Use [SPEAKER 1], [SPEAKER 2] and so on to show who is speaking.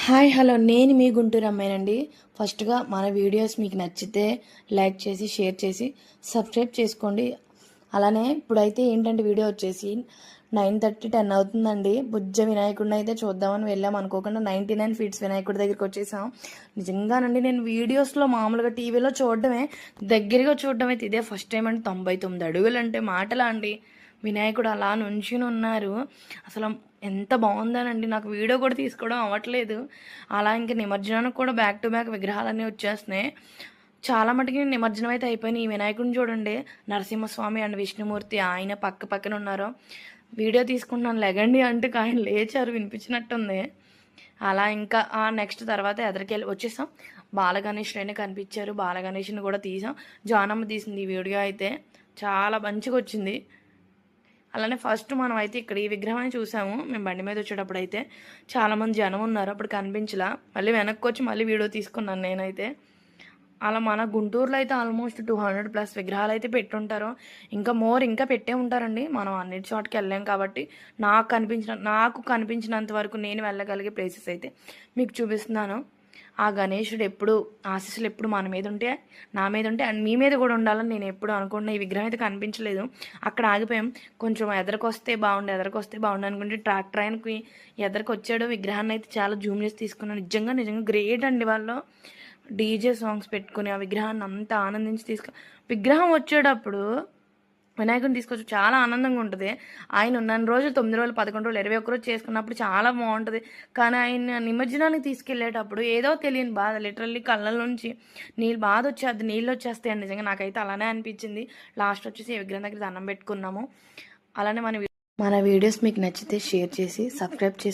[SPEAKER 1] Hi hello నేను మీ గుంటూరు అమ్మాయినండి. ఫస్ట్గా మన వీడియోస్ మీకు నచ్చితే లైక్ చేసి షేర్ చేసి సబ్స్క్రైబ్ చేసుకోండి. అలానే ఇప్పుడైతే ఏంటంటే వీడియో వచ్చేసి 9:30 10 అవుతుందండి. బుజ్జ వినాయకుడిని అయితే చూద్దామని వెళ్ళాం. అనుకోకుండా 99 ఫీట్స్ వినాయకుడి దగ్గరికి వచ్చేసాం. నిజంగానండి నేను వీడియోస్లో మామూలుగా టీవీలో చూడడమే, దగ్గరగా చూడడం అయితే ఇదే ఫస్ట్ టైం అండి. 99 అడుగులు అంటే మాటలా అండి. వినాయకుడు అలా నుంచుని ఉన్నారు. అసలు ఎంత బాగుందోనండి. నాకు వీడియో కూడా తీసుకోవడం అవ్వట్లేదు. అలా ఇంక నిమజ్జనానికి కూడా బ్యాక్ టు బ్యాక్ విగ్రహాలన్నీ వచ్చేస్తున్నాయి. చాలా మటుకి నిమజ్జనం అయితే అయిపోయినాయి. ఈ వినాయకుడిని చూడండి, నరసింహస్వామి అండ్ విష్ణుమూర్తి ఆయన పక్క పక్కన ఉన్నారు. వీడియో తీసుకుంటున్నాను లెగండి అంటే ఆయన లేచారు, వినిపించినట్టుంది. అలా ఇంకా నెక్స్ట్ తర్వాత ఎదరికెళ్ళి వచ్చేసాం. బాలగణేషుడు అయినా కనిపించారు. బాలగణేషుని కూడా తీసాం. జానమ్మ తీసింది ఈ వీడియో అయితే. చాలా మంచిగా వచ్చింది. అలానే ఫస్ట్ మనం అయితే ఇక్కడ ఈ విగ్రహాన్ని చూసాము. మేము బండి మీద వచ్చేటప్పుడు అయితే చాలామంది జనం ఉన్నారు. అప్పుడు కనిపించలా. మళ్ళీ వెనక్కి వచ్చి మళ్ళీ వీడియో తీసుకున్నాను నేనైతే. అలా మన గుంటూరులో అయితే ఆల్మోస్ట్ 200+ విగ్రహాలు అయితే పెట్టుంటారు. ఇంకా ఇంకా పెట్టే ఉంటారండి. మనం అన్నిటి చోటుకి వెళ్ళాం కాబట్టి నాకు కనిపించినంత వరకు నేను వెళ్ళగలిగే ప్లేసెస్ అయితే మీకు చూపిస్తున్నాను. ఆ గణేశుడు ఎప్పుడు ఆశీస్సులు ఎప్పుడు మన మీద ఉంటే, నా మీద ఉంటే అండ్ మీ మీద కూడా ఉండాలని నేను ఎప్పుడు అనుకున్న. ఈ విగ్రహం అయితే కనిపించలేదు. అక్కడ ఆగిపోయాం. కొంచెం ఎదరికొస్తే బాగుండు అనుకుంటే ట్రాక్టర్ ఆయనకి ఎదరికి వచ్చాడు. విగ్రహాన్ని అయితే చాలా జూమ్ చేసి తీసుకున్నాను. నిజంగా గ్రేట్ అండి వాళ్ళు. డీజే సాంగ్స్ పెట్టుకుని ఆ విగ్రహాన్ని అంతా ఆనందించి విగ్రహం వచ్చేటప్పుడు వినాయకుని తీసుకొచ్చి చాలా ఆనందంగా ఉంటుంది. ఆయన ఉన్న రోజులు 9 రోజులు 11 రోజులు 21 రోజు చేసుకున్నప్పుడు చాలా బాగుంటుంది. కానీ ఆయన నిమజ్జనానికి తీసుకెళ్ళేటప్పుడు ఏదో తెలియని బాధ, లిటరల్లీ కళ్ళ నుంచి నీళ్ళు వచ్చేస్తాయండి. నిజంగా నాకైతే అలానే అనిపించింది. లాస్ట్ వచ్చేసి ఈ విగ్రహం దగ్గర దండం పెట్టుకున్నాము. అలానే మన వీడియోస్ మీకు నచ్చితే షేర్ చేసి సబ్స్క్రైబ్ చేసుకోండి.